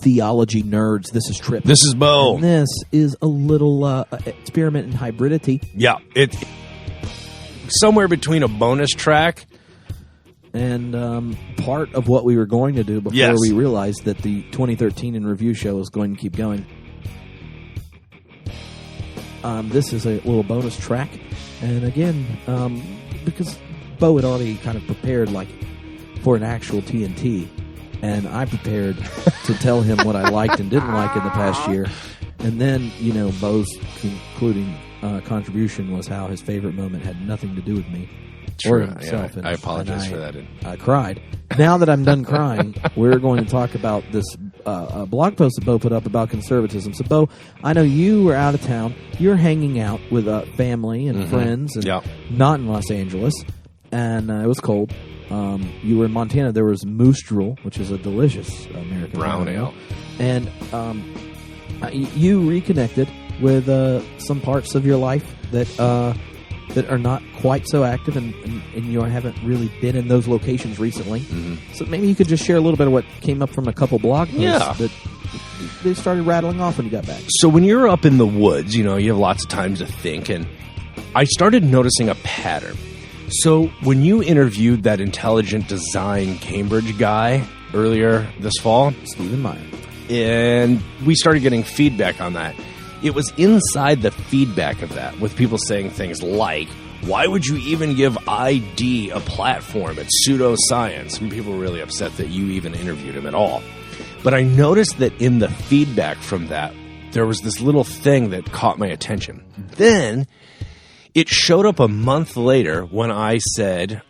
theology nerds. This is Tripp. This is Bo. And this is a little experiment in hybridity. Yeah, it's somewhere between a bonus track and part of what we were going to do before we realized that the 2013 in review show was going to keep going. This is a little bonus track. And again, because Bo had already kind of prepared for an actual TNT, and I prepared to tell him what I liked and didn't like in the past year. And then, Bo's concluding contribution was how his favorite moment had nothing to do with me. True. Or himself. Yeah, I apologize for that. I cried. Now that I'm done crying, we're going to talk about this blog post that Bo put up about conservatism. So, Bo, I know you were out of town. You're hanging out with family and friends, and not in Los Angeles, and it was cold. You were in Montana. There was Moose Drool, which is a delicious American brown ale. And you reconnected with some parts of your life that are not quite so active, and you haven't really been in those locations recently. So maybe you could just share a little bit of what came up from a couple blog posts that they started rattling off when you got back. So when you're up in the woods, you have lots of time to think, and I started noticing a pattern. So when you interviewed that intelligent design Cambridge guy earlier this fall, Stephen Meyer, and we started getting feedback on that, it was inside the feedback of that with people saying things like, why would you even give ID a platform? It's pseudoscience. And people were really upset that you even interviewed him at all. But I noticed that in the feedback from that, there was this little thing that caught my attention. Then it showed up a month later when I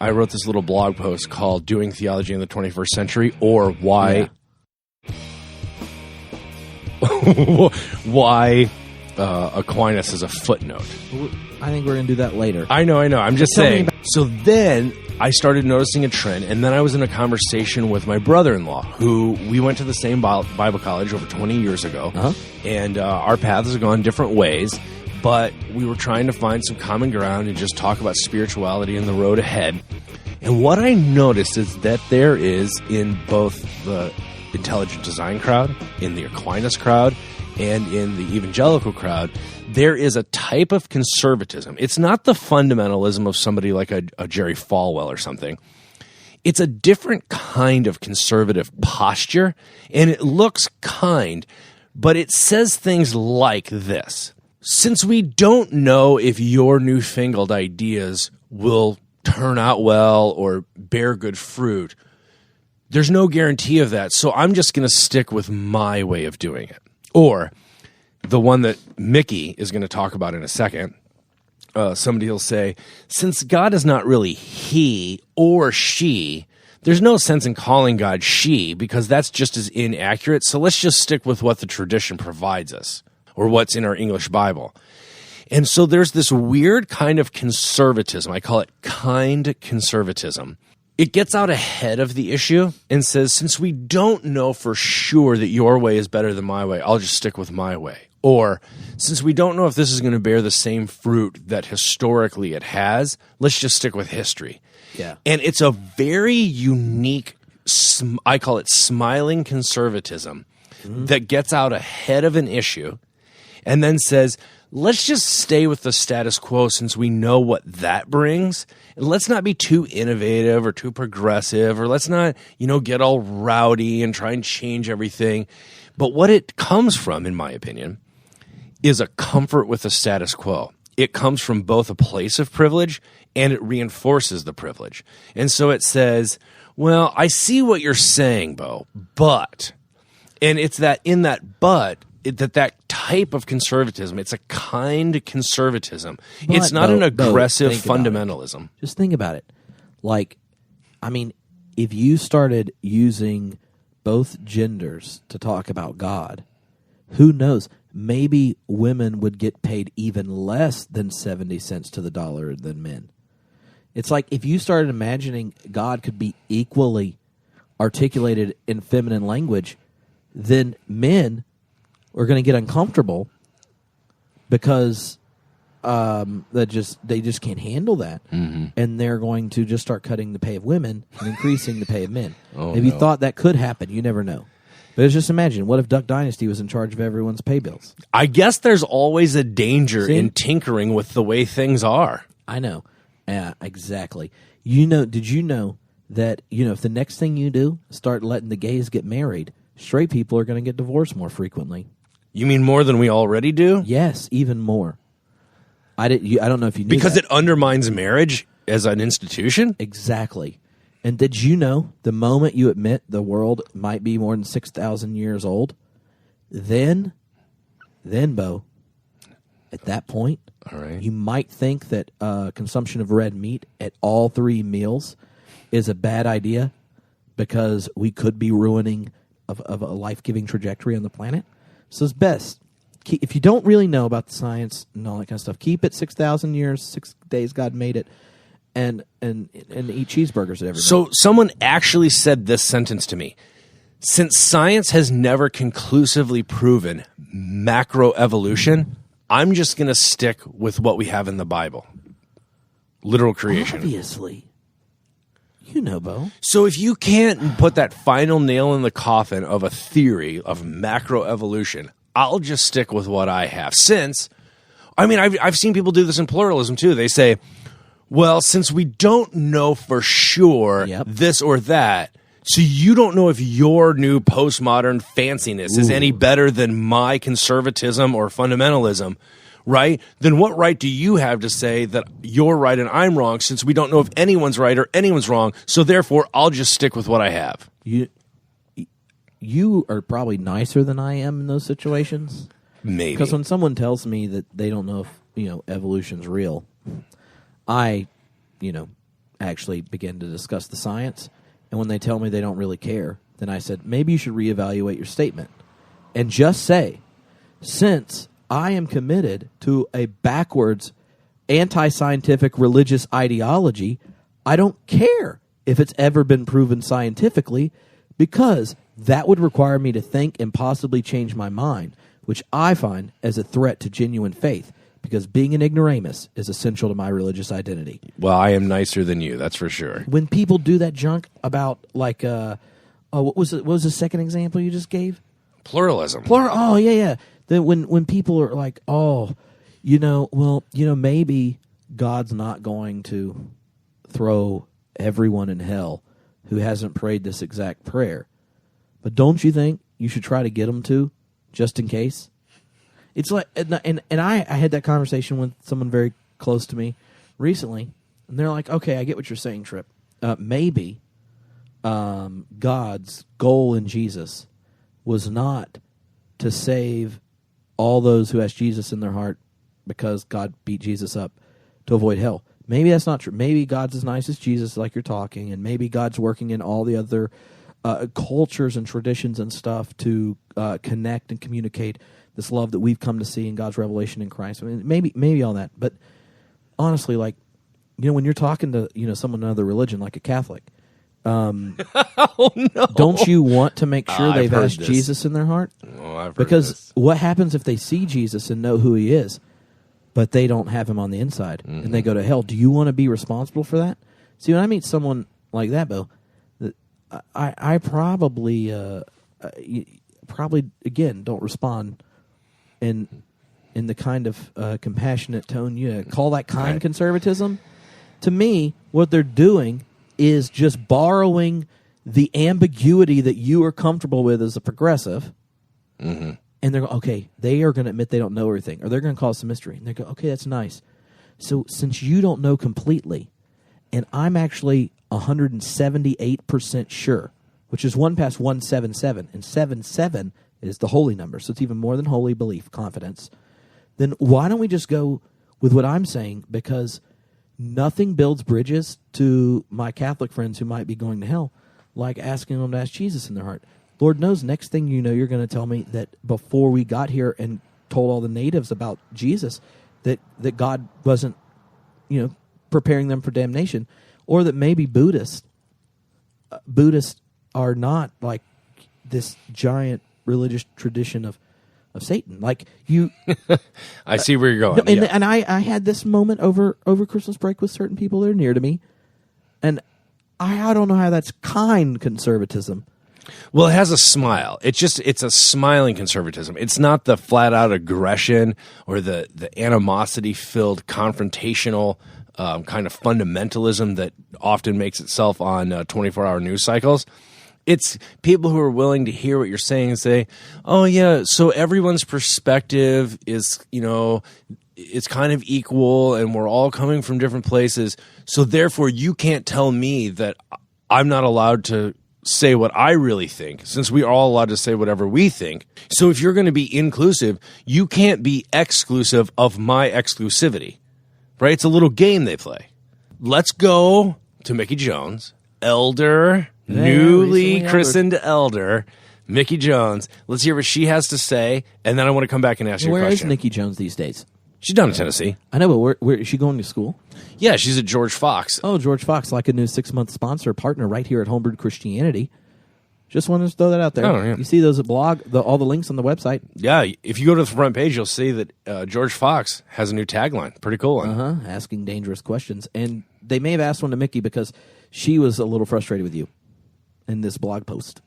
wrote this little blog post called Doing Theology in the 21st Century, or Why Aquinas is a footnote. I think we're going to do that later. I know. I'm just saying. So then I started noticing a trend, and then I was in a conversation with my brother-in-law, who we went to the same Bible college over 20 years ago, and our paths have gone different ways, but we were trying to find some common ground and just talk about spirituality and the road ahead. And what I noticed is that there is, in both the intelligent design crowd, in the Aquinas crowd, and in the evangelical crowd, there is a type of conservatism. It's not the fundamentalism of somebody like a Jerry Falwell or something. It's a different kind of conservative posture, and it looks kind, but it says things like this. Since we don't know if your newfangled ideas will turn out well or bear good fruit, there's no guarantee of that, so I'm just going to stick with my way of doing it. Or the one that Micky is going to talk about in a second, somebody will say, since God is not really he or she, there's no sense in calling God she, because that's just as inaccurate, so let's just stick with what the tradition provides us, or what's in our English Bible. And so there's this weird kind of conservatism. I call it kind conservatism. It gets out ahead of the issue and says, since we don't know for sure that your way is better than my way, I'll just stick with my way. Or, since we don't know if this is going to bear the same fruit that historically it has, let's just stick with history. Yeah. And it's a very unique, I call it smiling conservatism, that gets out ahead of an issue and then says, let's just stay with the status quo since we know what that brings. And let's not be too innovative or too progressive, or let's not, get all rowdy and try and change everything. But what it comes from, in my opinion, is a comfort with the status quo. It comes from both a place of privilege and it reinforces the privilege. And so it says, well, I see what you're saying, Bo, but, and it's that in that but, that type of conservatism, it's a kind conservatism. But, it's not an aggressive fundamentalism. Just think about it. If you started using both genders to talk about God, who knows? Maybe women would get paid even less than 70 cents to the dollar than men. It's like if you started imagining God could be equally articulated in feminine language, then men are going to get uncomfortable because they just can't handle that, and they're going to just start cutting the pay of women and increasing the pay of men. Have you thought that could happen? You never know. But just imagine, what if Duck Dynasty was in charge of everyone's pay bills? I guess there's always a danger in tinkering with the way things are. I know. Yeah, exactly. Did you know that, if the next thing you do, start letting the gays get married, straight people are going to get divorced more frequently? You mean more than we already do? Yes, even more. I don't know if you knew because that. It undermines marriage as an institution? Exactly. And did you know the moment you admit the world might be more than 6,000 years old, then, Bo, at that point, all right, you might think that consumption of red meat at all 3 meals is a bad idea because we could be ruining of a life-giving trajectory on the planet. So it's best. If you don't really know about the science and all that kind of stuff, keep it 6,000 years, 6 days God made it, and eat cheeseburgers at every So someone actually said this sentence to me. Since science has never conclusively proven macroevolution, I'm just going to stick with what we have in the Bible. Literal creation. Obviously. Bo. So if you can't put that final nail in the coffin of a theory of macroevolution, I'll just stick with what I have. I've seen people do this in pluralism too. They say, well, since we don't know for sure this or that, so you don't know if your new postmodern fanciness is any better than my conservatism or fundamentalism, right? Then what right do you have to say that you're right and I'm wrong, since we don't know if anyone's right or anyone's wrong, so therefore I'll just stick with what I have? You are probably nicer than I am in those situations. Maybe. Because when someone tells me that they don't know if, evolution's real, I, actually begin to discuss the science. And when they tell me they don't really care, then I said, maybe you should reevaluate your statement. And just say, since I am committed to a backwards, anti-scientific religious ideology, I don't care if it's ever been proven scientifically, because that would require me to think and possibly change my mind, which I find as a threat to genuine faith, because being an ignoramus is essential to my religious identity. Well, I am nicer than you, that's for sure. When people do that junk about, what was the second example you just gave? Pluralism. Oh, yeah. Then when people are like, maybe God's not going to throw everyone in hell who hasn't prayed this exact prayer. But don't you think you should try to get them to, just in case? It's like, and I had that conversation with someone very close to me recently, and they're like, okay, I get what you're saying, Tripp. Maybe God's goal in Jesus was not to save all those who ask Jesus in their heart because God beat Jesus up to avoid hell. Maybe that's not true. Maybe God's as nice as Jesus, like you're talking, and maybe God's working in all the other cultures and traditions and stuff to connect and communicate this love that we've come to see in God's revelation in Christ. I mean, maybe all that. But honestly, when you're talking to someone in another religion, like a Catholic, oh, no. Don't you want to make sure they've asked Jesus in their heart? Oh, I've heard because this. What happens if they see Jesus and know who he is, but they don't have him on the inside, and they go to hell? Do you want to be responsible for that? See, when I meet someone like that, Bo, I probably again don't respond in the kind of compassionate tone you call that kind conservatism. To me, what they're doing is just borrowing the ambiguity that you are comfortable with as a progressive, and they're okay. They are going to admit they don't know everything, or they're going to call it some mystery, and they go, okay, that's nice. So since you don't know completely, and I'm actually 178% sure, which is 1 past 177, and 77 is the holy number, so it's even more than holy belief, confidence. Then why don't we just go with what I'm saying? Because nothing builds bridges to my Catholic friends who might be going to hell like asking them to ask Jesus in their heart. Lord knows, next thing you know, you're going to tell me that before we got here and told all the natives about Jesus, that God wasn't, preparing them for damnation, or that maybe Buddhists are not like this giant religious tradition of Satan. Like you, I see where you're going. And I had this moment over Christmas break with certain people that are near to me, and I don't know how that's kind conservatism. Well, it has a smile. It's a smiling conservatism. It's not the flat out aggression or the animosity filled confrontational kind of fundamentalism that often makes itself on 24-hour news cycles. It's people who are willing to hear what you're saying and say, oh, yeah, so everyone's perspective is, it's kind of equal and we're all coming from different places. So therefore, you can't tell me that I'm not allowed to say what I really think, since we are all allowed to say whatever we think. So if you're going to be inclusive, you can't be exclusive of my exclusivity, right? It's a little game they play. Let's go to Micky Jones, elder, newly christened elder, Micky Jones. Let's hear what she has to say, and then I want to come back and ask you a question. Where is Micky Jones these days? She's down in Tennessee. I know, but where is she going to school? Yeah, she's at George Fox. Oh, George Fox, like a new 6-month sponsor partner right here at Homebrewed Christianity. Just wanted to throw that out there. Oh, yeah. You see those at blog, all the links on the website. Yeah, if you go to the front page, you'll see that George Fox has a new tagline. Pretty cool one. Asking dangerous questions. And they may have asked one to Micky because she was a little frustrated with you in this blog post.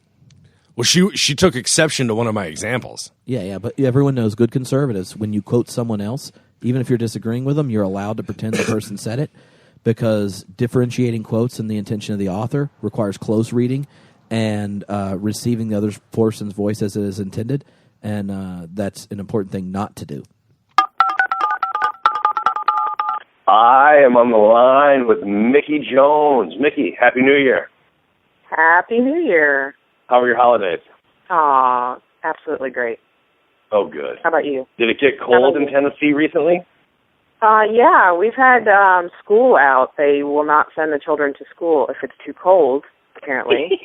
Well, she took exception to one of my examples. Yeah, but everyone knows good conservatives, when you quote someone else, even if you're disagreeing with them, you're allowed to pretend the person said it, because differentiating quotes and the intention of the author requires close reading and receiving the other person's voice as it is intended, and that's an important thing not to do. I am on the line with Micky Jones. Micky, Happy New Year. Happy New Year. How are your holidays? Aw, absolutely great. Oh, good. How about you? Did it get cold in Tennessee recently? Yeah, we've had school out. They will not send the children to school if it's too cold, apparently.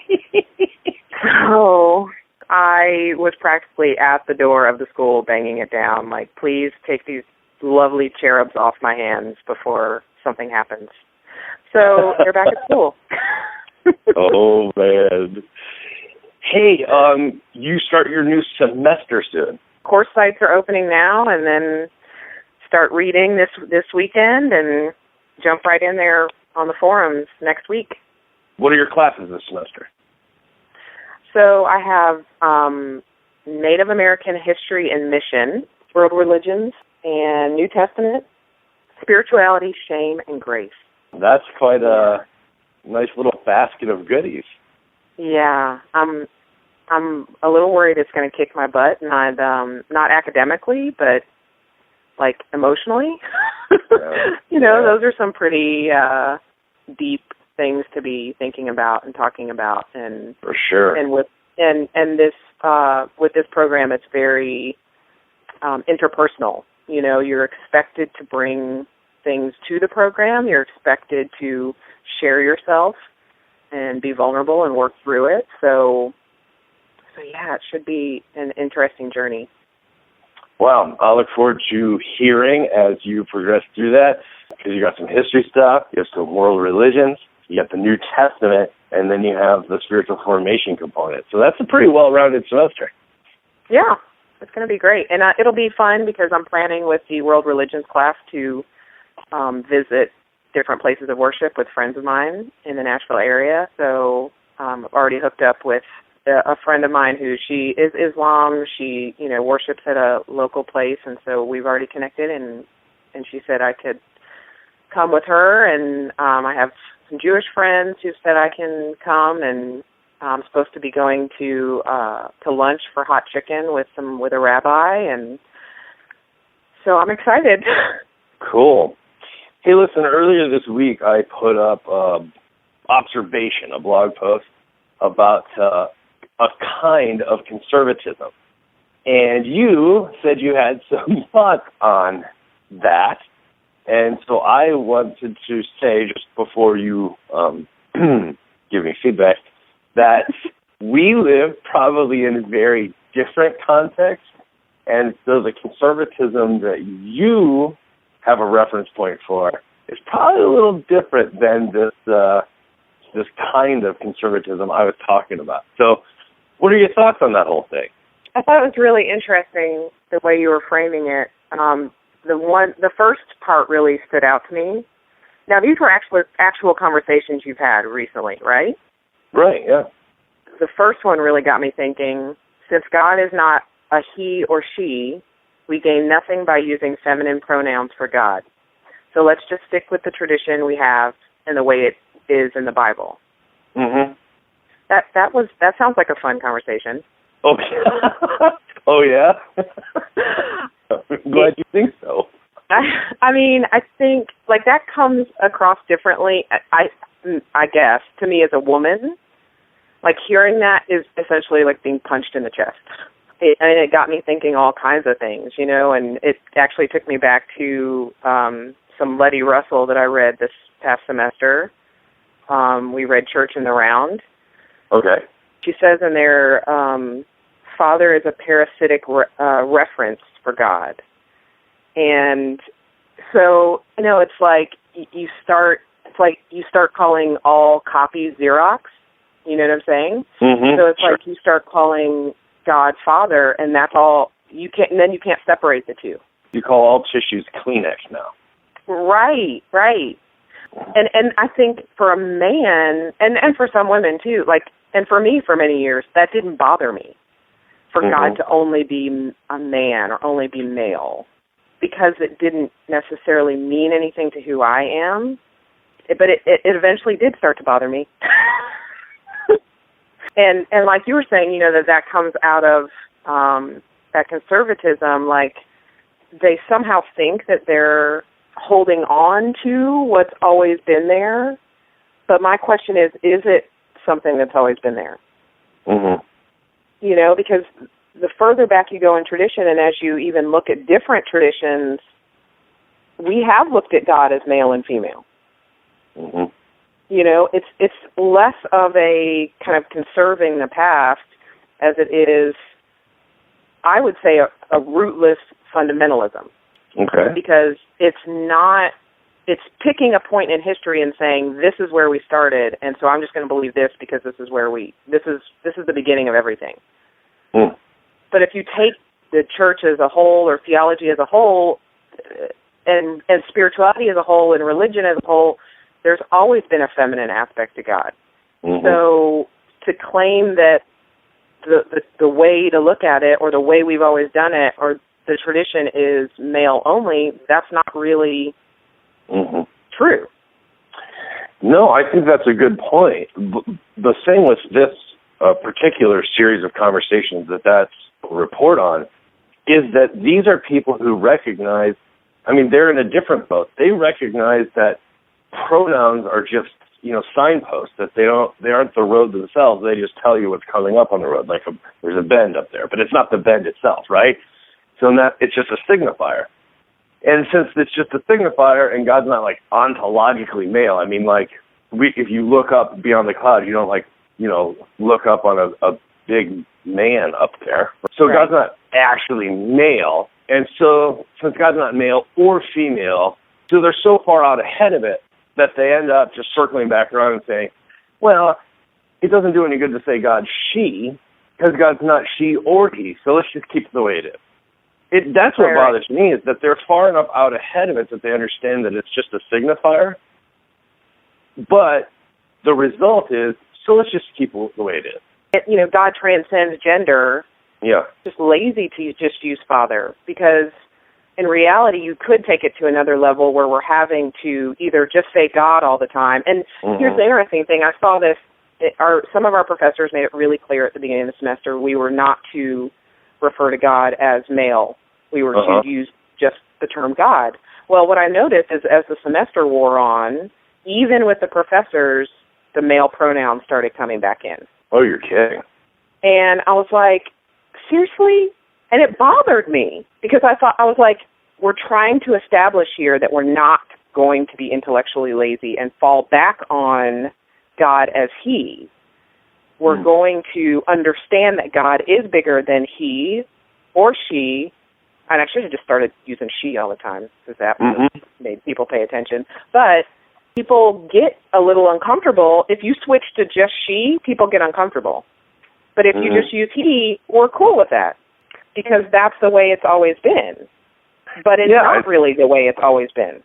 So I was practically at the door of the school banging it down, like, please take these lovely cherubs off my hands before something happens. So they're back at school. Oh, man. Hey, you start your new semester soon. Course sites are opening now, and then start reading this weekend and jump right in there on the forums next week. What are your classes this semester? So I have Native American history and mission, world religions, and New Testament, spirituality, shame, and grace. That's quite a nice little basket of goodies. Yeah, I'm a little worried it's going to kick my butt, not academically, but like emotionally. Those are some pretty deep things to be thinking about and talking about, and for sure. And with this program, it's very interpersonal. You're expected to bring things to the program. You're expected to share yourself and be vulnerable and work through it. So yeah, it should be an interesting journey. Well, I look forward to hearing as you progress through that, because you got some history stuff, you have some world religions, you got the New Testament, and then you have the spiritual formation component. So that's a pretty well-rounded semester. Yeah, it's going to be great. And it'll be fun because I'm planning with the world religions class to visit different places of worship with friends of mine in the Nashville area. So I've already hooked up with a friend of mine who she is Islam. She, worships at a local place, and so we've already connected, and she said I could come with her, and I have some Jewish friends who said I can come, and I'm supposed to be going to lunch for hot chicken with a rabbi, and so I'm excited. Cool. Hey, listen, earlier this week I put up observation, a blog post about a kind of conservatism. And you said you had some thoughts on that. And so I wanted to say, just before you give me feedback, that we live probably in a very different context. And so the conservatism that you have a reference point for is probably a little different than this kind of conservatism I was talking about. So what are your thoughts on that whole thing? I thought it was really interesting the way you were framing it. The first part really stood out to me. Now, these were actual conversations you've had recently, right? Right, yeah. the first one really got me thinking, since God is not a he or she, we gain nothing by using feminine pronouns for God. So let's just stick with the tradition we have and the way it is in the Bible. Mm-hmm. That sounds like a fun conversation. Oh, oh yeah? I'm glad you think so. I mean, I think, like, that comes across differently, I guess, to me as a woman. Like, hearing that is essentially like being punched in the chest. It got me thinking all kinds of things, you know, and it actually took me back to some Letty Russell that I read this past semester. We read Church in the Round. Okay. She says in there, Father is a parasitic reference for God. And so, you know, it's like you start calling all copies Xerox. You know what I'm saying? Mm-hmm. So it's like you start calling God Father, and that's all you can't. And then you can't separate the two. You call all tissues Kleenex now. Right. And I think for a man, and for some women too, like, and for me for many years, that didn't bother me. For God to only be a man or only be male, because it didn't necessarily mean anything to who I am. But it eventually did start to bother me. And like you were saying, you know, that comes out of that conservatism. Like, they somehow think that they're holding on to what's always been there. But my question is it something that's always been there? Mm-hmm. You know, because the further back you go in tradition, and as you even look at different traditions, we have looked at God as male and female. Mm-hmm. You know, it's less of a kind of conserving the past as it is, I would say, a rootless fundamentalism. Okay. Because it's picking a point in history and saying, this is where we started, and so I'm just going to believe this because this is the beginning of everything. Mm. But if you take the church as a whole, or theology as a whole, and spirituality as a whole, and religion as a whole, there's always been a feminine aspect to God. Mm-hmm. So to claim that the way to look at it, or the way we've always done it, or the tradition is male only, that's not really true. No, I think that's a good point. The thing with this particular series of conversations that's a report on is that these are people who recognize, I mean, they're in a different boat. They recognize that pronouns are just, you know, signposts, that they aren't the road themselves. They just tell you what's coming up on the road, like there's a bend up there, but it's not the bend itself, right? So it's just a signifier. And since it's just a signifier and God's not like ontologically male, I mean, like, if you look up beyond the clouds, you don't, like, you know, look up on a big man up there. So right. God's not actually male. And so since God's not male or female, so they're so far out ahead of it that they end up just circling back around and saying, well, it doesn't do any good to say God's she, because God's not she or he, so let's just keep it the way it is. That's what bothers me, is that they're far enough out ahead of it that they understand that it's just a signifier, but the result is, so let's just keep it the way it is. You know, God transcends gender. Yeah. It's just lazy to just use father, because in reality, you could take it to another level where we're having to either just say God all the time. And here's the interesting thing. I saw this. Some of our professors made it really clear at the beginning of the semester we were not to refer to God as male. We were to use just the term God. Well, what I noticed is as the semester wore on, even with the professors, the male pronouns started coming back in. Oh, you're kidding. And I was like, seriously? And it bothered me, because I was like, we're trying to establish here that we're not going to be intellectually lazy and fall back on God as he. We're going to understand that God is bigger than he or she. And I should have just started using she all the time, because that made people pay attention. But people get a little uncomfortable. If you switch to just she, people get uncomfortable. But if you just use he, we're cool with that, because that's the way it's always been. But it's not really the way it's always been.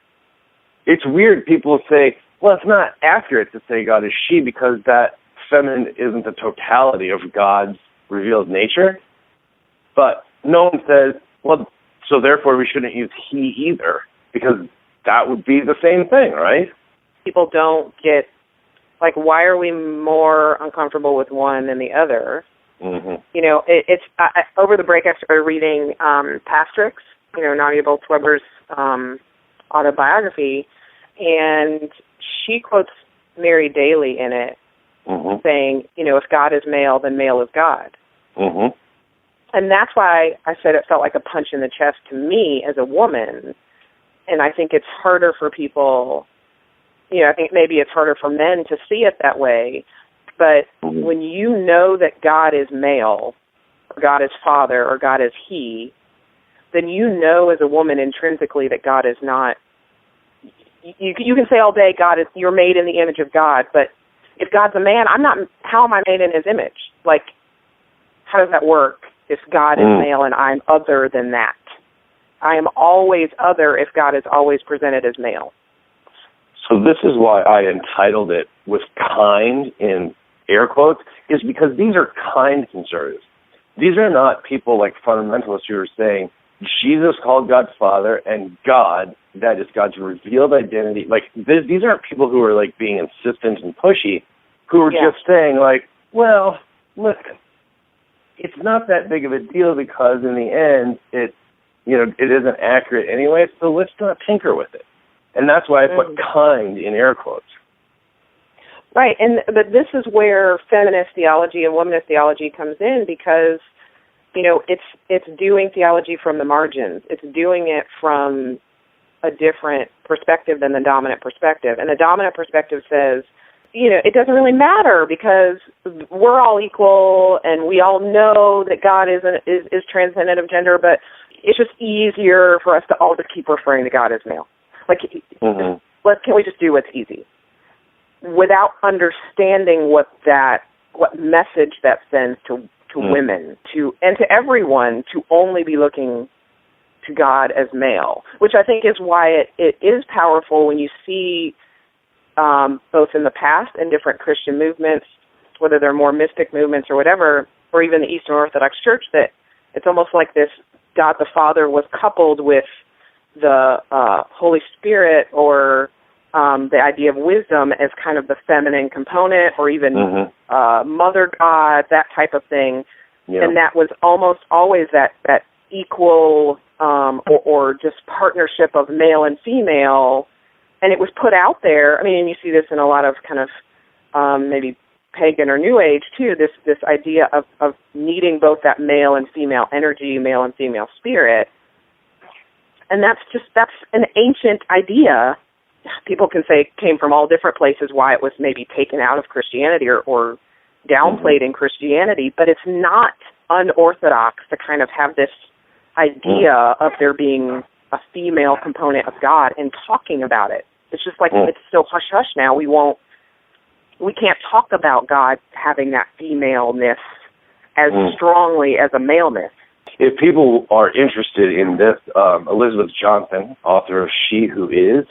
It's weird. People say, well, it's not accurate to say God is she, because that feminine isn't the totality of God's revealed nature. But no one says, well, so therefore we shouldn't use he either, because that would be the same thing, right? People don't get, like, why are we more uncomfortable with one than the other? Mm-hmm. You know, over the break I started reading Pastrix, Nadia Bolz-Weber's autobiography, and she quotes Mary Daly in it, saying, if God is male, then male is God. Mm-hmm. And that's why I said it felt like a punch in the chest to me as a woman. And I think it's harder for people, I think maybe it's harder for men to see it that way. But when you know that God is male, or God is father, or God is he, then you know as a woman intrinsically that God is not. You can say all day, you're made in the image of God, but if God's a man, how am I made in his image? Like, how does that work if God is male and I'm other than that? I am always other if God is always presented as male. So this is why I entitled it with kind in air quotes, is because these are kind conservatives. These are not people like fundamentalists who are saying Jesus called God Father and God, that is God's revealed identity. Like, these aren't people who are like being insistent and pushy, who are just saying like, well, listen, it's not that big of a deal because in the end it isn't accurate anyway, so let's not tinker with it. And that's why I put kind in air quotes. Right, but this is where feminist theology and womanist theology comes in, because it's doing theology from the margins. It's doing it from a different perspective than the dominant perspective. And the dominant perspective says, it doesn't really matter because we're all equal and we all know that God is transcendent of gender, but it's just easier for us to all just keep referring to God as male. Like, can we just do what's easy? Without understanding what message that sends to women, and to everyone, to only be looking to God as male, which I think is why it is powerful when you see both in the past and different Christian movements, whether they're more mystic movements or whatever, or even the Eastern Orthodox Church, that it's almost like this God the Father was coupled with the Holy Spirit, or the idea of wisdom as kind of the feminine component, or even Mother God, that type of thing. Yeah. And that was almost always that equal or just partnership of male and female. And it was put out there. I mean, and you see this in a lot of kind of maybe pagan or New Age too, this idea of needing both that male and female energy, male and female spirit. And that's an ancient idea. People can say it came from all different places, why it was maybe taken out of Christianity or downplayed in Christianity, but it's not unorthodox to kind of have this idea of there being a female component of God and talking about it. It's just like it's so hush-hush now. We can't talk about God having that femaleness as strongly as a maleness. If people are interested in this, Elizabeth Johnson, author of She Who Is,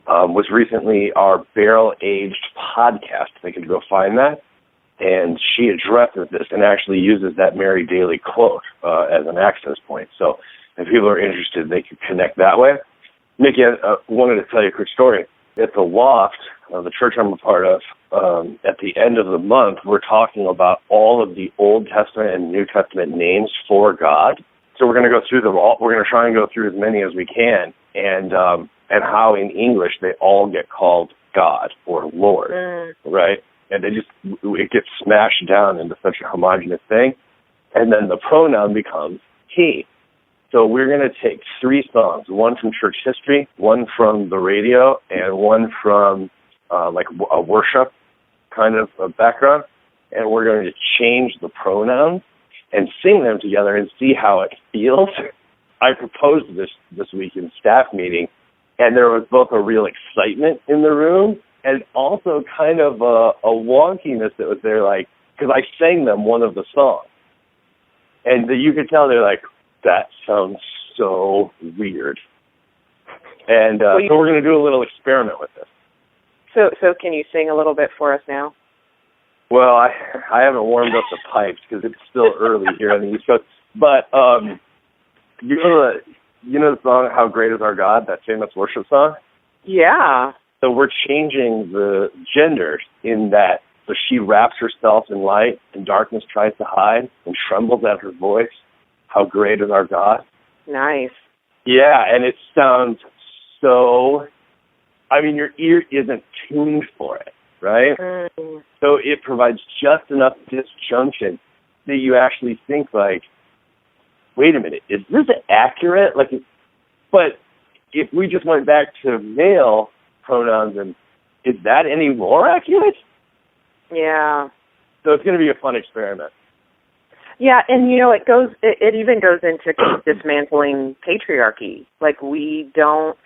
was recently our barrel-aged podcast. They could go find that. And she addresses this and actually uses that Mary Daly quote as an access point. So if people are interested, they can connect that way. Micky, I wanted to tell you a quick story. At the Loft, the church I'm a part of, at the end of the month, we're talking about all of the Old Testament and New Testament names for God. So we're going to go through them all. We're going to try and go through as many as we can, and how in English they all get called God or Lord, right? And it gets smashed down into such a homogeneous thing. And then the pronoun becomes he. So we're going to take 3 songs, one from church history, one from the radio, and one from like a worship kind of a background. And we're going to change the pronouns and sing them together and see how it feels. I proposed this week in staff meeting, and there was both a real excitement in the room and also kind of a wonkiness that was there, like, because I sang them one of the songs. And you could tell they're like, that sounds so weird. And so we're going to do a little experiment with this. So can you sing a little bit for us now? Well, I haven't warmed up the pipes because it's still early here on the East Coast. But you know the song "How Great Is Our God," that famous worship song? Yeah. So we're changing the genders in that. So she wraps herself in light, and darkness tries to hide, and trembles at her voice. How great is our God? Nice. Yeah, and it sounds so. I mean, your ear isn't tuned for it, right? Mm. So it provides just enough disjunction that you actually think like, wait a minute, is this accurate? Like, but if we just went back to male pronouns, and is that any more accurate? Yeah. So it's going to be a fun experiment. Yeah, and it even goes into dismantling patriarchy. Like, we don't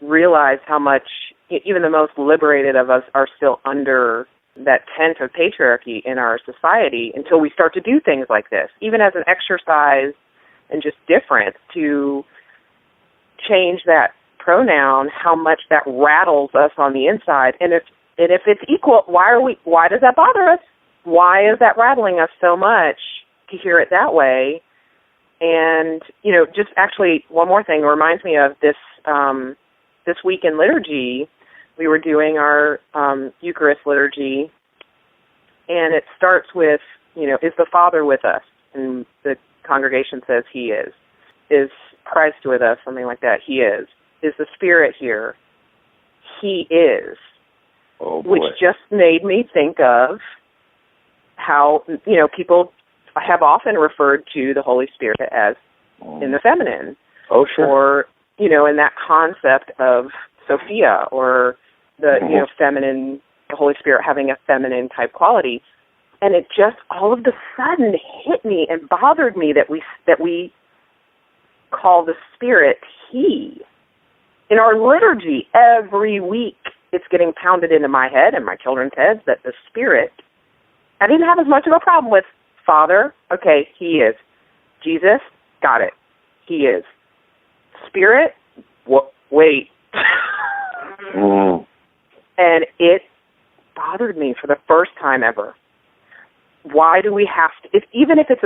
realize how much even the most liberated of us are still under that tent of patriarchy in our society until we start to do things like this, even as an exercise and just difference to change that pronoun, how much that rattles us on the inside. And if it's equal, why does that bother us? Why is that rattling us so much to hear it that way? And, just actually one more thing reminds me of this, this week in liturgy. We were doing our Eucharist liturgy, and it starts with, is the Father with us? And the congregation says he is. Is Christ with us? Something like that. He is. Is the Spirit here? He is. Oh, boy. Which just made me think of how, people have often referred to the Holy Spirit as in the feminine. Oh, sure. Or, in that concept of Sophia, or the, feminine, the Holy Spirit having a feminine type quality. And it just all of a sudden hit me and bothered me that we call the Spirit he. In our liturgy, every week, it's getting pounded into my head and my children's heads that the Spirit, I didn't have as much of a problem with Father. Okay, he is. Jesus, got it. He is. Spirit, wait. And it bothered me for the first time ever. Why do we have to, even if it's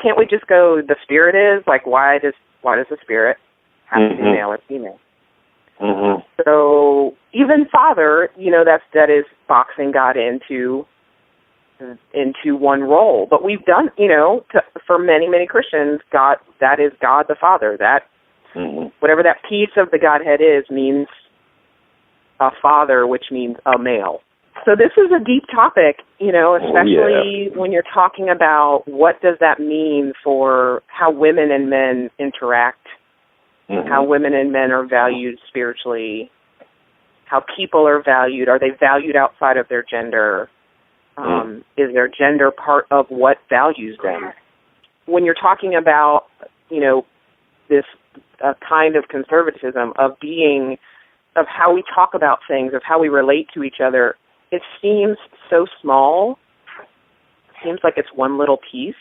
can't we just go, the Spirit is, why does the Spirit have to be male or female? Mm-hmm. So even Father, that is boxing God into one role. But we've done, for many, many Christians, God, that is God the Father. That whatever that piece of the Godhead is means a father, which means a male. So this is a deep topic, especially when you're talking about what does that mean for how women and men interact, how women and men are valued spiritually, how people are valued. Are they valued outside of their gender? Is their gender part of what values them? When you're talking about, this kind of conservatism of how we talk about things, of how we relate to each other, it seems so small. It seems like it's one little piece,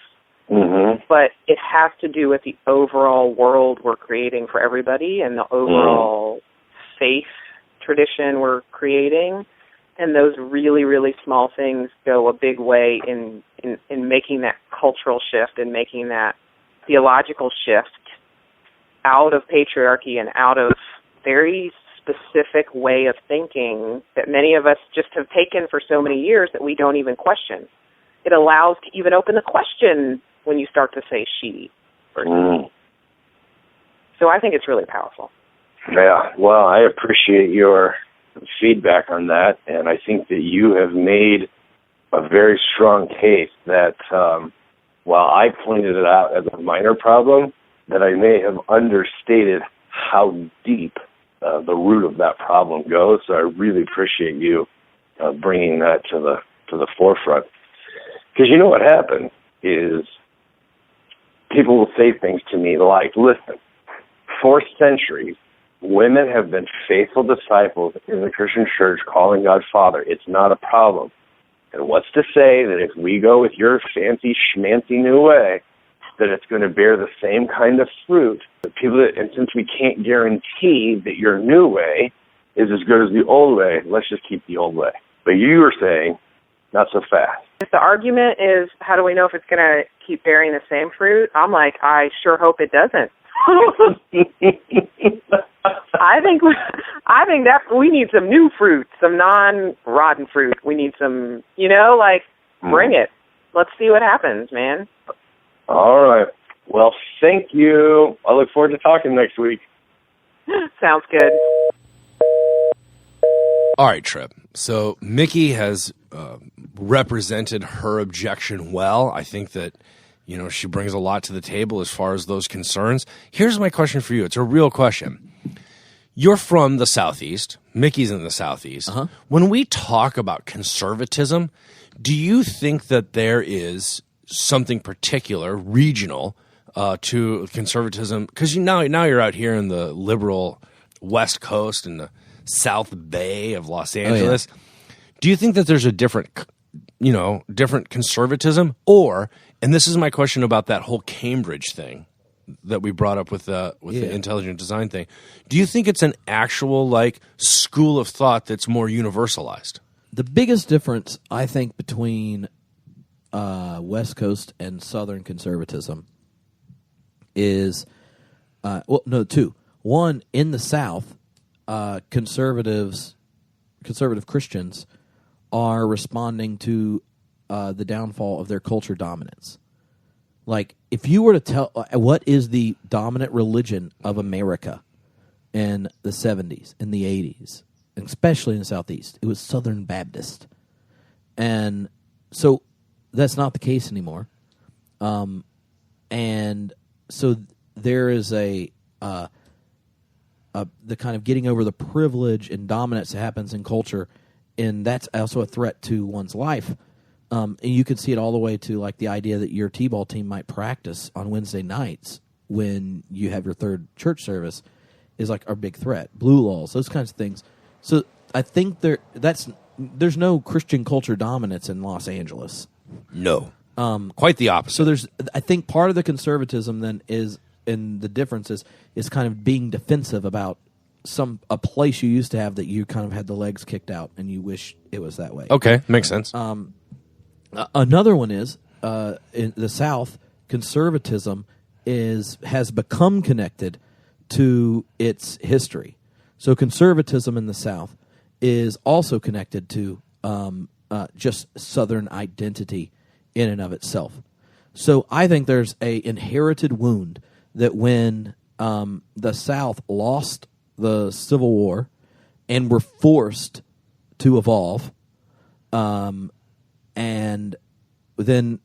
but it has to do with the overall world we're creating for everybody and the overall faith tradition we're creating. And those really, really small things go a big way in making that cultural shift and making that theological shift out of patriarchy and out of very specific way of thinking that many of us just have taken for so many years that we don't even question. It allows to even open the question when you start to say she. So I think it's really powerful. Yeah, well, I appreciate your feedback on that, and I think that you have made a very strong case that while I pointed it out as a minor problem, that I may have understated how deep the root of that problem goes. So I really appreciate you bringing that to the forefront. Because what happened is people will say things to me like, listen, for centuries, women have been faithful disciples in the Christian church calling God Father. It's not a problem. And what's to say that if we go with your fancy schmancy new way, that it's going to bear the same kind of fruit? And since we can't guarantee that your new way is as good as the old way, let's just keep the old way. But you were saying, not so fast. the argument is, how do we know if it's going to keep bearing the same fruit? I'm like, I sure hope it doesn't. I think that we need some new fruit, some non-rotten fruit. We need some, bring it. Let's see what happens, man. All right. Well, thank you. I look forward to talking next week. Sounds good. All right, Tripp. So Micky has represented her objection well. I think that, she brings a lot to the table as far as those concerns. Here's my question for you. It's a real question. You're from the Southeast. Micky's in the Southeast. Uh-huh. When we talk about conservatism, do you think that there is something particular, regional, to conservatism? Because now you're out here in the liberal West Coast and the South Bay of Los Angeles. Oh, yeah. Do you think that there's a different conservatism? Or, and this is my question about that whole Cambridge thing that we brought up with the intelligent design thing. Do you think it's an actual school of thought that's more universalized? The biggest difference, I think, between West Coast and Southern conservatism is, two. One, in the South, conservative Christians are responding to the downfall of their culture dominance. Like, if you were to tell what is the dominant religion of America in the 70s, in the 80s, and especially in the Southeast, it was Southern Baptist. And so that's not the case anymore. And so there is the kind of getting over the privilege and dominance that happens in culture, and that's also a threat to one's life. And you could see it all the way to the idea that your T-ball team might practice on Wednesday nights when you have your third church service is our big threat. Blue laws, those kinds of things. So I think there's no Christian culture dominance in Los Angeles. No, quite the opposite. So I think part of the conservatism then is, and the difference is kind of being defensive about a place you used to have that you kind of had the legs kicked out and you wish it was that way. Okay, makes sense. Another one is in the South, conservatism has become connected to its history. So conservatism in the South is also connected to just Southern identity in and of itself. So I think there's a inherited wound that when the South lost the Civil War and were forced to evolve, and then,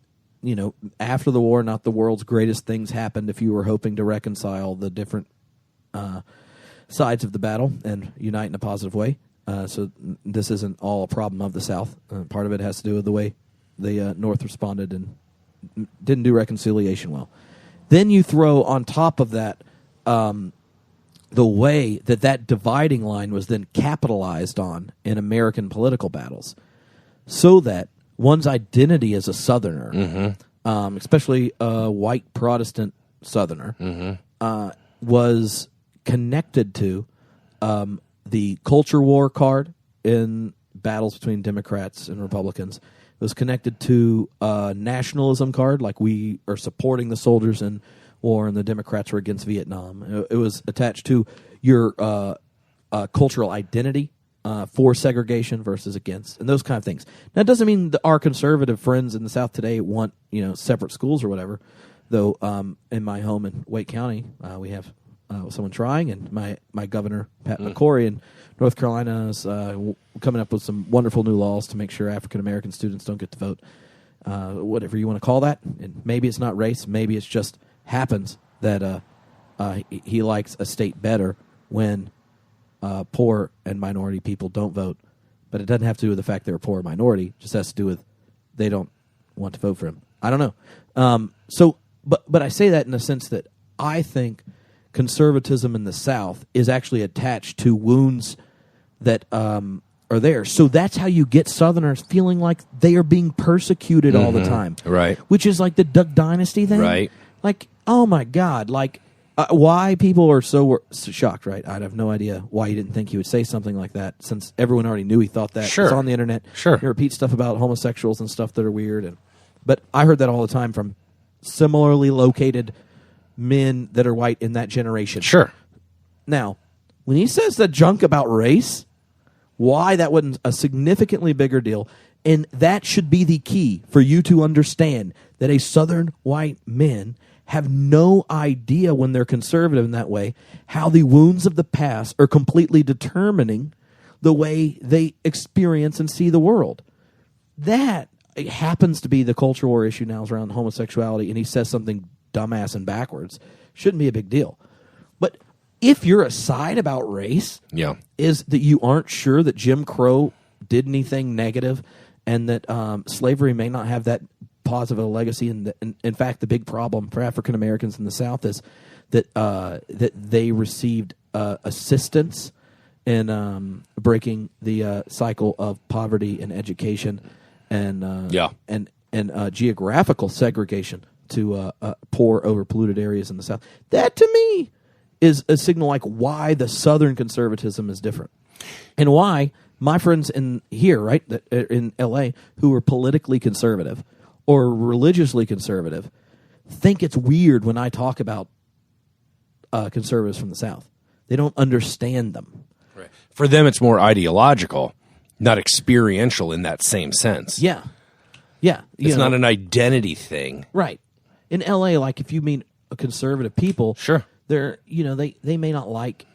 after the war, not the world's greatest things happened if you were hoping to reconcile the different sides of the battle and unite in a positive way. So this isn't all a problem of the South. Part of it has to do with the way the North responded and didn't do reconciliation well. Then you throw on top of that the way that dividing line was then capitalized on in American political battles, so that one's identity as a Southerner, especially a white Protestant Southerner, was connected to the culture war card in battles between Democrats and Republicans. It was connected to a nationalism card, like we are supporting the soldiers in war and the Democrats were against Vietnam. It was attached to your cultural identity for segregation versus against, and those kind of things. Now, it doesn't mean that our conservative friends in the South today want separate schools or whatever, though in my home in Wake County, we have someone trying, and my governor, Pat McCrory, in North Carolina is coming up with some wonderful new laws to make sure African-American students don't get to vote, whatever you want to call that. And maybe it's not race, maybe it's just happens that he likes a state better when poor and minority people don't vote. But it doesn't have to do with the fact they're a poor minority. It just has to do with they don't want to vote for him. I don't know. But I say that in the sense that I think conservatism in the South is actually attached to wounds that are there. So that's how you get Southerners feeling like they are being persecuted all the time. Right. Which is like the Duck Dynasty thing. Right. Like, oh my God, like Why people are so shocked, right? I have no idea why he didn't think he would say something like that, since everyone already knew he thought that. Sure. It's on the internet. Sure. He repeats stuff about homosexuals and stuff that are weird. But I heard that all the time from similarly located men that are white in that generation. Sure. Now, when he says the junk about race, why that wasn't a significantly bigger deal, and that should be the key for you to understand that a Southern white men have no idea when they're conservative in that way how the wounds of the past are completely determining the way they experience and see the world. That it happens to be the culture war issue now is around homosexuality, and he says something dumbass and backwards. Shouldn't be a big deal. But if your aside about race is that you aren't sure that Jim Crow did anything negative and that slavery may not have that positive a legacy, and in fact, the big problem for African Americans in the South is that they received assistance in breaking the cycle of poverty and education and geographical segregation to poor, overpolluted areas in the South. That to me is a signal like why the Southern conservatism is different, and why my friends in here, right, in L.A., who are politically conservative or religiously conservative, think it's weird when I talk about conservatives from the South. They don't understand them. Right. For them, it's more ideological, not experiential in that same sense. Yeah. It's not an identity thing. Right. In L.A., like if you meet a conservative people, sure, they're they may not like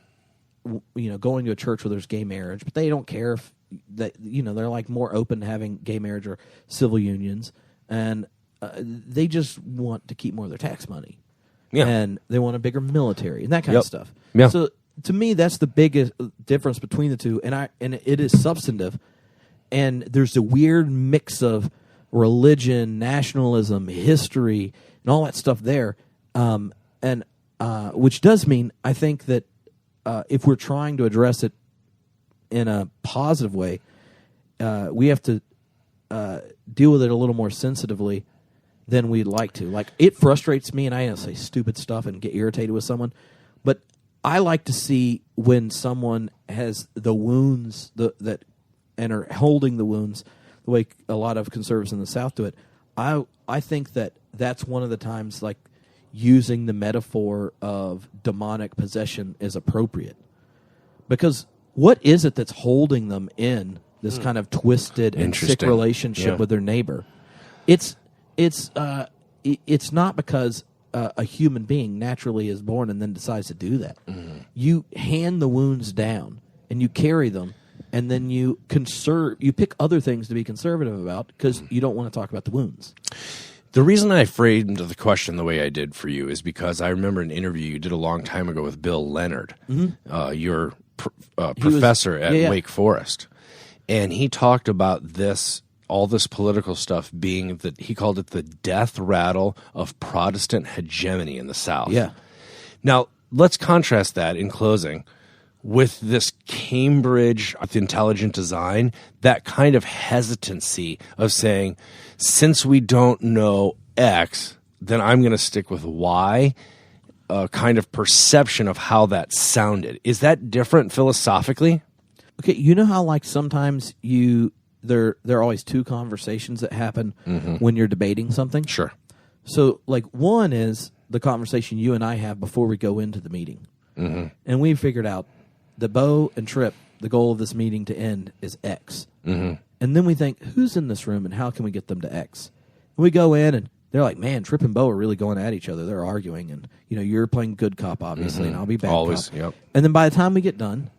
going to a church where there's gay marriage, but they don't care if that they're like more open to having gay marriage or civil unions. And they just want to keep more of their tax money. Yeah. And they want a bigger military and that kind of stuff. Yeah. So to me, that's the biggest difference between the two. And it is substantive. And there's a weird mix of religion, nationalism, history, and all that stuff there. Which does mean, I think that if we're trying to address it in a positive way, we have to deal with it a little more sensitively than we'd like to. Like, it frustrates me, and I say stupid stuff and get irritated with someone, but I like to see when someone has the wounds and are holding the wounds the way a lot of conservatives in the South do it. I think that's one of the times, like, using the metaphor of demonic possession is appropriate. Because what is it that's holding them in this kind of twisted and sick relationship with their neighbor? It's not because a human being naturally is born and then decides to do that. Mm-hmm. You hand the wounds down and you carry them, and then you pick other things to be conservative about because you don't want to talk about the wounds. The reason I framed the question the way I did for you is because I remember an interview you did a long time ago with Bill Leonard, your professor at Wake Forest. And he talked about all this political stuff being that he called it the death rattle of Protestant hegemony in the South. Yeah. Now, let's contrast that in closing with this Cambridge intelligent design, that kind of hesitancy of saying, since we don't know X, then I'm going to stick with Y, kind of perception of how that sounded. Is that different philosophically? Okay, you know how like sometimes there are always two conversations that happen when you're debating something? Sure. So like one is the conversation you and I have before we go into the meeting. Mm-hmm. And we figured out that Bo and Tripp, the goal of this meeting to end is X. Mm-hmm. And then we think, who's in this room and how can we get them to X? And we go in and they're like, man, Tripp and Bo are really going at each other. They're arguing, and you're playing good cop, obviously, and I'll be bad always, cop. Yep. And then by the time we get done,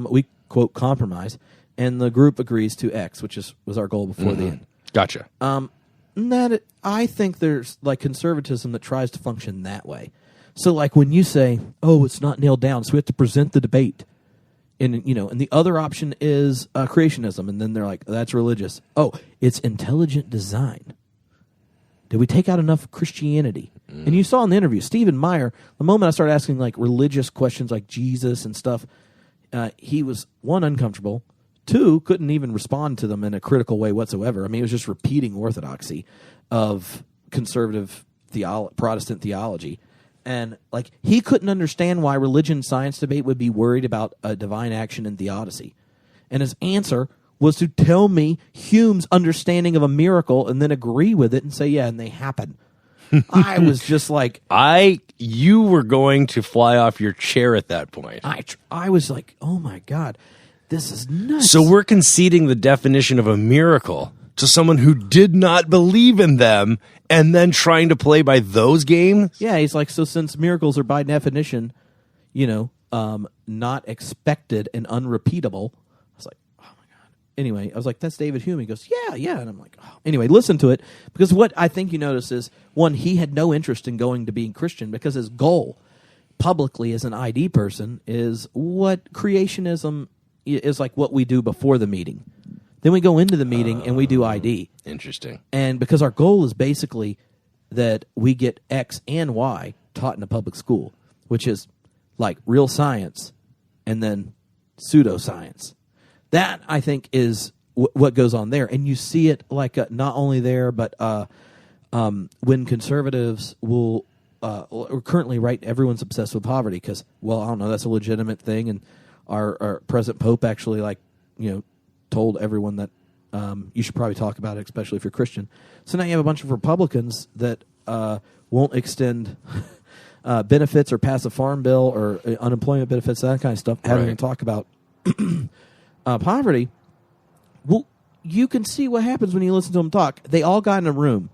we quote compromise, and the group agrees to X, which was our goal before the end. Gotcha. I think there's like conservatism that tries to function that way. So like when you say, oh, it's not nailed down, so we have to present the debate. And the other option is creationism, and then they're like, that's religious. Oh, it's intelligent design. Did we take out enough Christianity? And you saw in the interview, Stephen Meyer, the moment I started asking like religious questions like Jesus and stuff, he was, one, uncomfortable, two, couldn't even respond to them in a critical way whatsoever. I mean, he was just repeating orthodoxy of conservative Protestant theology. And like he couldn't understand why religion science debate would be worried about a divine action in theodicy. And his answer was to tell me Hume's understanding of a miracle and then agree with it and say, yeah, and they happen. I was just like... You were going to fly off your chair at that point. I was like, oh my God, this is nuts. So we're conceding the definition of a miracle to someone who did not believe in them and then trying to play by those games? Yeah, he's like, so since miracles are by definition, not expected and unrepeatable, I was like, oh my God. Anyway, I was like, that's David Hume. He goes, yeah. And I'm like, oh. Anyway, listen to it. Because what I think you notice is, one, he had no interest in going to being Christian because his goal publicly as an ID person is what creationism is, like what we do before the meeting. Then we go into the meeting and we do ID. Interesting. And because our goal is basically that we get X and Y taught in a public school, which is like real science and then pseudoscience. That, I think, is what goes on there. And you see it like not only there, but when conservatives will currently, right, everyone's obsessed with poverty because, well, I don't know, that's a legitimate thing. And our present Pope actually, told everyone that you should probably talk about it, especially if you're Christian. So now you have a bunch of Republicans that won't extend benefits or pass a farm bill or unemployment benefits, that kind of stuff, having to talk about poverty. Well, you can see what happens when you listen to them talk. They all got in a room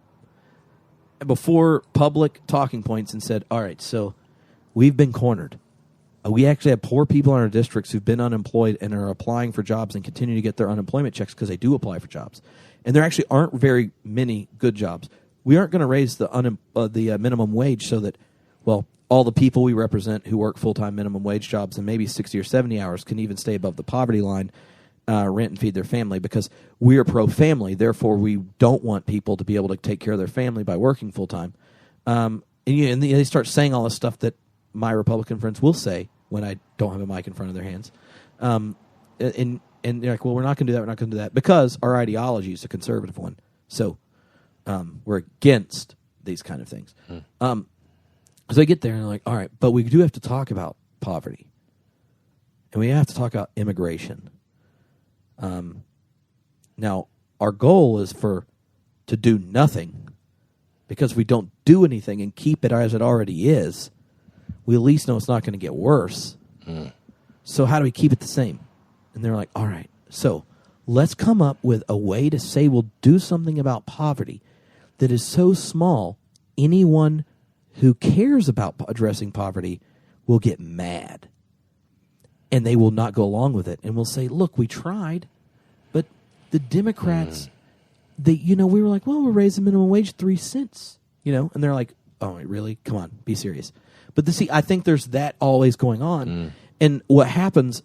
before public talking points and said, all right, so we've been cornered. We actually have poor people in our districts who've been unemployed and are applying for jobs and continue to get their unemployment checks because they do apply for jobs. And there actually aren't very many good jobs. We aren't going to raise the minimum wage so that, well, all the people we represent who work full-time minimum wage jobs and maybe 60 or 70 hours can even stay above the poverty line, rent and feed their family because we are pro-family. Therefore, we don't want people to be able to take care of their family by working full-time. And they start saying all this stuff that my Republican friends will say when I don't have a mic in front of their hands. And they're like, well, we're not going to do that, we're not going to do that, because our ideology is a conservative one. So we're against these kind of things. So I get there and they're like, all right, but we do have to talk about poverty. And we have to talk about immigration. Now, our goal is to do nothing, because we don't do anything and keep it as it already is. We at least know it's not going to get worse. So how do we keep it the same? And they're like, all right, so let's come up with a way to say we'll do something about poverty that is so small, anyone who cares about addressing poverty will get mad. And they will not go along with it. And we'll say, look, we tried, but the Democrats, we were like, well, we'll raise the minimum wage 3 cents, and they're like, oh, really? Come on, be serious. But I think there's that always going on. And what happens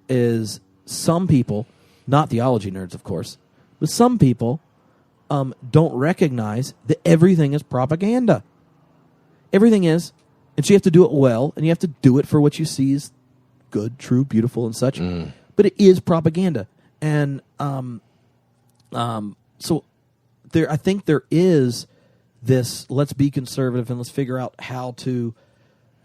is some people, not theology nerds, of course, but some people don't recognize that everything is propaganda. Everything is. And so you have to do it well, and you have to do it for what you see is good, true, beautiful, and such. But it is propaganda. And so I think there is this, let's be conservative and let's figure out how to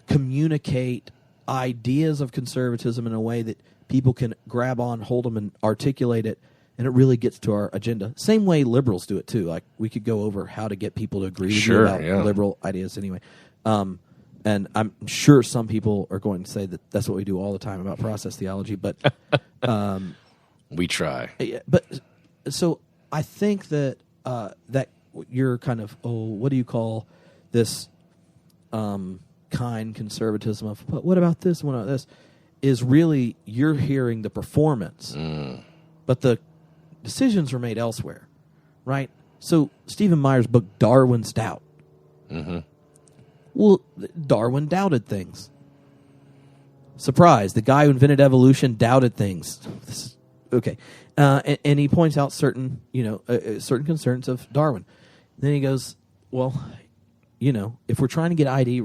communicate ideas of conservatism in a way that people can grab on, hold them, and articulate it, and it really gets to our agenda. Same way liberals do it, too. Like, we could go over how to get people to agree with you about liberal ideas anyway. And I'm sure some people are going to say that that's what we do all the time about process theology, but... we try. But so I think that that you're kind of, what do you call this kind conservatism of, but what about this, what about this, is really you're hearing the performance, but the decisions were made elsewhere, right? So Stephen Meyer's book, Darwin's Doubt. Well, Darwin doubted things. Surprise, the guy who invented evolution doubted things. Okay. And he points out certain concerns of Darwin. Then he goes, well, if we're trying to get ID,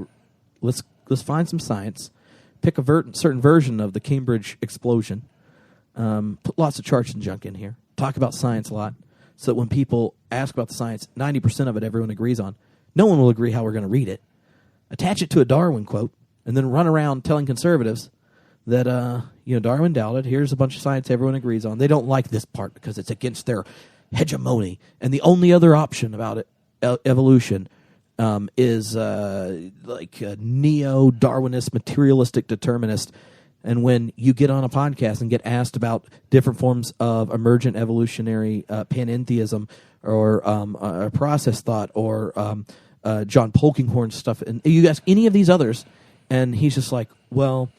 let's find some science, pick a certain version of the Cambridge explosion, put lots of charts and junk in here, talk about science a lot, so that when people ask about the science, 90% of it everyone agrees on. No one will agree how we're going to read it. attach it to a Darwin quote, and then run around telling conservatives that Darwin doubted. Here's a bunch of science everyone agrees on. They don't like this part because it's against their hegemony, and the only other option about it, evolution, is like a neo-Darwinist, materialistic determinist. And when you get on a podcast and get asked about different forms of emergent evolutionary panentheism or process thought or John Polkinghorne stuff, and you ask any of these others, and he's just like, well,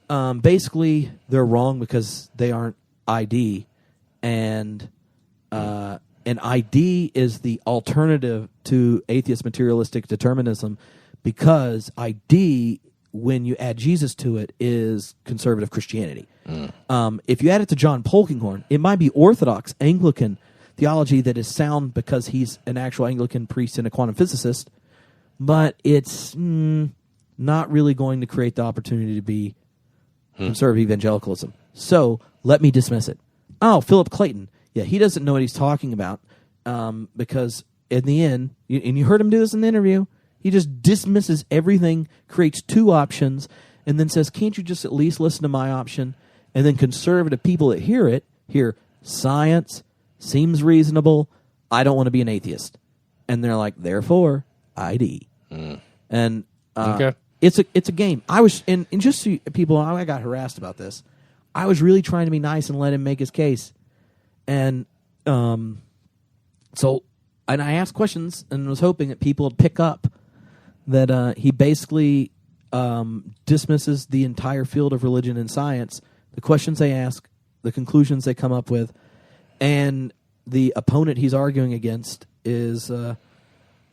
basically they're wrong because they aren't ID, and ID is the alternative to atheist materialistic determinism, because ID, when you add Jesus to it, is conservative Christianity. If you add it to John Polkinghorne, it might be Orthodox Anglican theology that is sound because he's an actual Anglican priest and a quantum physicist, but it's not really going to create the opportunity to be conservative evangelicalism. So let me dismiss it. Oh, Philip Clayton. Yeah, he doesn't know what he's talking about because in the end, and you heard him do this in the interview, he just dismisses everything, creates two options, and then says, can't you just at least listen to my option? And then conservative people that hear science seems reasonable. I don't want to be an atheist. And they're like, therefore, ID. And Okay. It's a game. I was, and just so people, I got harassed about this. I was really trying to be nice and let him make his case. And and I asked questions and was hoping that people would pick up that he basically dismisses the entire field of religion and science, the questions they ask, the conclusions they come up with, and the opponent he's arguing against is a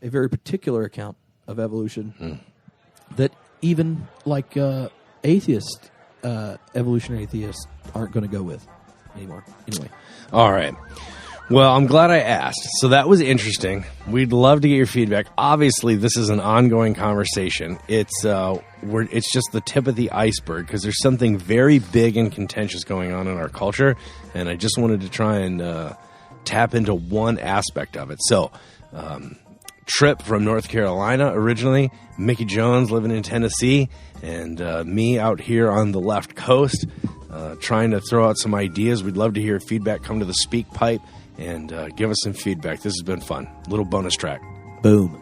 very particular account of evolution that even like atheist, evolutionary theists aren't going to go with anymore. Anyway. All right. Well, I'm glad I asked. So that was interesting. We'd love to get your feedback. Obviously, this is an ongoing conversation. It's just the tip of the iceberg because there's something very big and contentious going on in our culture, and I just wanted to try and tap into one aspect of it. So, Tripp from North Carolina originally, Micky Jones living in Tennessee, and me out here on the left coast trying to throw out some ideas. We'd love to hear feedback. Come to the Speak Pipe and give us some feedback. This has been fun. Little bonus track. Boom.